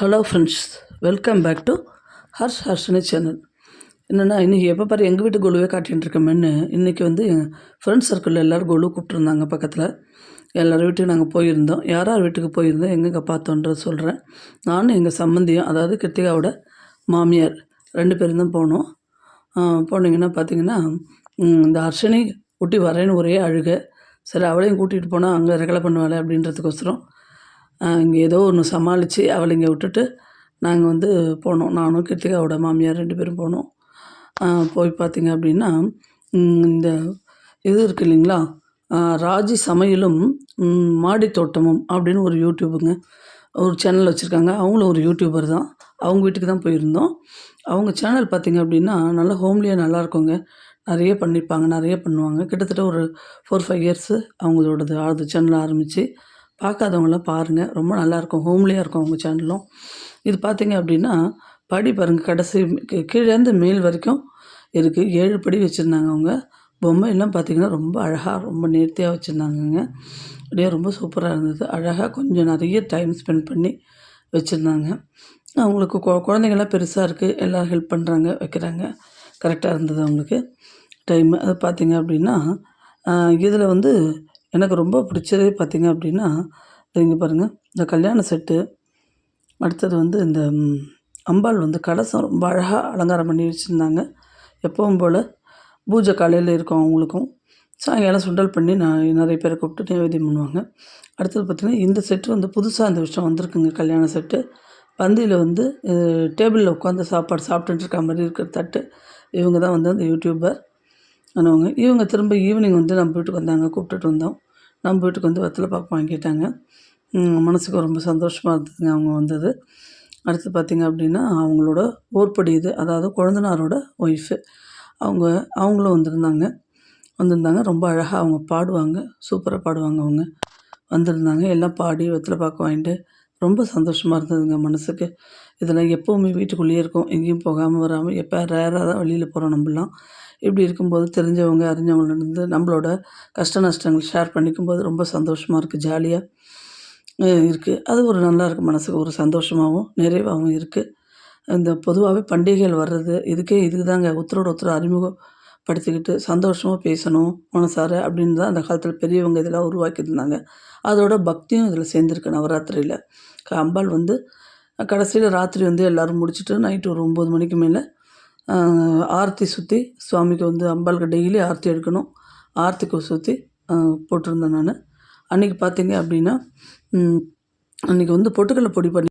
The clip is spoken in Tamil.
Hello friends, welcome back to Harshini channel. என்னென்னா, இன்றைக்கி எப்போ பாரு எங்கள் வீட்டு கொலுவே காட்டிகிட்டு இருக்கோமேன்னு இன்றைக்கி வந்து என் ஃப்ரெண்ட்ஸ் சர்க்கிளில் எல்லோரும் கொலு கூப்பிட்ருந்தாங்க. பக்கத்தில் எல்லோரும் வீட்டுக்கு நாங்கள் போயிருந்தோம். யார் யார் வீட்டுக்கு போயிருந்தோம், எங்கெங்கே பார்த்தோன்றது சொல்கிறேன். நானும் எங்கள் சம்மந்தியும், அதாவது கிருத்திகாவோட மாமியார் 2 பேரும் தான் போனோம். போனீங்கன்னா பார்த்தீங்கன்னா, இந்த ஹர்ஷினி குட்டி வரேன்னு ஒரே அழுகை. சரி, அவளையும் கூட்டிகிட்டு போனால் அங்கே ரகலை பண்ணுவாளே அப்படின்றதுக்கோசரம் இங்கே ஏதோ ஒன்று சமாளித்து அவளை இங்கே விட்டுட்டு நாங்கள் வந்து போனோம். நானும் கிருத்திகாவோட மாமியார் 2 பேரும் போனோம். போய் பார்த்திங்க அப்படின்னா, இந்த இது இருக்குது இல்லைங்களா, ராஜி சமையலும் மாடி தோட்டமும் அப்படின்னு ஒரு யூடியூபுங்க, ஒரு சேனல் வச்சுருக்காங்க. அவங்களும் ஒரு யூடியூபர் தான். அவங்க வீட்டுக்கு தான் போயிருந்தோம். அவங்க சேனல் பார்த்திங்க அப்படின்னா நல்லா ஹோம்லியாக நல்லாயிருக்குங்க. நிறைய பண்ணியிருப்பாங்க, நிறைய பண்ணுவாங்க. கிட்டத்தட்ட ஒரு 4-5 இயர்ஸு அவங்களோடது அது சேனல் ஆரம்பித்து. பார்க்காதவங்களாம் பாருங்கள், ரொம்ப நல்லாயிருக்கும், ஹோம்லியாக இருக்கும் அவங்க சேனலும். இது பார்த்திங்க அப்படின்னா படி பாருங்கள், கடைசி கீழேருந்து மேல் வரைக்கும் இருக்குது. 7 படி வச்சுருந்தாங்க அவங்க. பொம்மையெல்லாம் பார்த்திங்கன்னா ரொம்ப அழகாக, ரொம்ப நேர்த்தியாக வச்சுருந்தாங்கங்க. அப்படியே ரொம்ப சூப்பராக இருந்தது. அழகாக கொஞ்சம் நிறைய டைம் ஸ்பெண்ட் பண்ணி வச்சுருந்தாங்க. அவங்களுக்கு குழந்தைங்கள்லாம் பெருசாக இருக்குது, எல்லோரும் ஹெல்ப் பண்ணுறாங்க, வைக்கிறாங்க. கரெக்டாக இருந்தது அவங்களுக்கு டைமு. அது பார்த்திங்க அப்படின்னா இதில் வந்து எனக்கு ரொம்ப பிடிச்சதே பார்த்திங்க அப்படின்னா, இங்கே பாருங்கள், இந்த கல்யாண செட்டு, அடுத்தது வந்து இந்த அம்பாள் வந்து கலசம் ரொம்ப அழகாக அலங்காரம் பண்ணி வச்சுருந்தாங்க. எப்பவும் போல் பூஜை காலையில் இருக்கும் அவங்களுக்கும். சாயங்காலம் சுண்டல் பண்ணி நிறைய பேரை கூப்பிட்டு நைவேத்தியம் பண்ணுவாங்க. அடுத்தது பார்த்திங்கன்னா, இந்த செட்டு வந்து புதுசாக இந்த வருஷம் வந்திருக்குங்க. கல்யாண செட்டு பந்தியில் வந்து டேபிளில் உட்காந்து சாப்பாடு சாப்பிட்டுட்டு இருக்க மாதிரி இருக்கிற தட்டு. இவங்க தான் வந்து அந்த யூடியூபர் ஆனவங்க. இவங்க திரும்ப ஈவினிங் வந்து நம்ம வீட்டுக்கு வந்தாங்க, கூப்பிட்டுட்டு வந்தோம். நம்ம வீட்டுக்கு வந்து வெத்தலை பாக்கு வாங்கிட்டாங்க. மனசுக்கு ரொம்ப சந்தோஷமாக இருந்ததுங்க அவங்க வந்தது. அடுத்து பார்த்திங்க அப்படின்னா, அவங்களோட ஓர்படி இது, அதாவது கொழுந்தனாரோட ஒய்ஃபு அவங்களும் வந்திருந்தாங்க. ரொம்ப அழகாக அவங்க பாடுவாங்க, சூப்பராக பாடுவாங்க அவங்க. வந்திருந்தாங்க, எல்லாம் பாடி வெத்தலை பாக்கு வாங்கிட்டு ரொம்ப சந்தோஷமாக இருந்ததுங்க மனசுக்கு. இதெல்லாம் எப்போவுமே வீட்டுக்குள்ளேயே இருக்கும், எங்கேயும் போகாமல் வராமல். எப்போ ரேராக தான் வெளியில் போகிறோம் நம்மளாம். இப்படி இருக்கும்போது தெரிஞ்சவங்க அறிஞ்சவங்கள்லேருந்து நம்மளோட கஷ்ட நஷ்டங்கள் ஷேர் பண்ணிக்கும்போது ரொம்ப சந்தோஷமாக இருக்குது, ஜாலியாக இருக்குது. அது ஒரு நல்லாயிருக்கு, மனசுக்கு ஒரு சந்தோஷமாகவும் நிறைவாகவும் இருக்குது. இந்த பொதுவாகவே பண்டிகைகள் வர்றது இதுக்கு தாங்க, ஒருத்தரோட ஒருத்தர் அறிமுகப்படுத்திக்கிட்டு சந்தோஷமாக பேசணும் மனசார அப்படின்னு தான் அந்த காலத்தில் பெரியவங்க இதெல்லாம் உருவாக்கியிருந்தாங்க. அதோட பக்தியும் இதில் சேர்ந்துருக்கு. நவராத்திரியில் அம்பாள் வந்து கடைசியில் ராத்திரி வந்து எல்லோரும் முடிச்சுட்டு நைட்டு ஒரு 9 மணிக்கு மேலே ஆரத்தி சுற்றி சுவாமிக்கு வந்து அம்பாளுக்கு டெய்லி ஆரத்தி எடுக்கணும். ஆரத்திக்கு சுற்றி போட்டிருந்தேன் நான். அன்றைக்கி பார்த்திங்க அப்படின்னா, அன்றைக்கி வந்து பொட்டுக்கடலை பொடி பண்ணி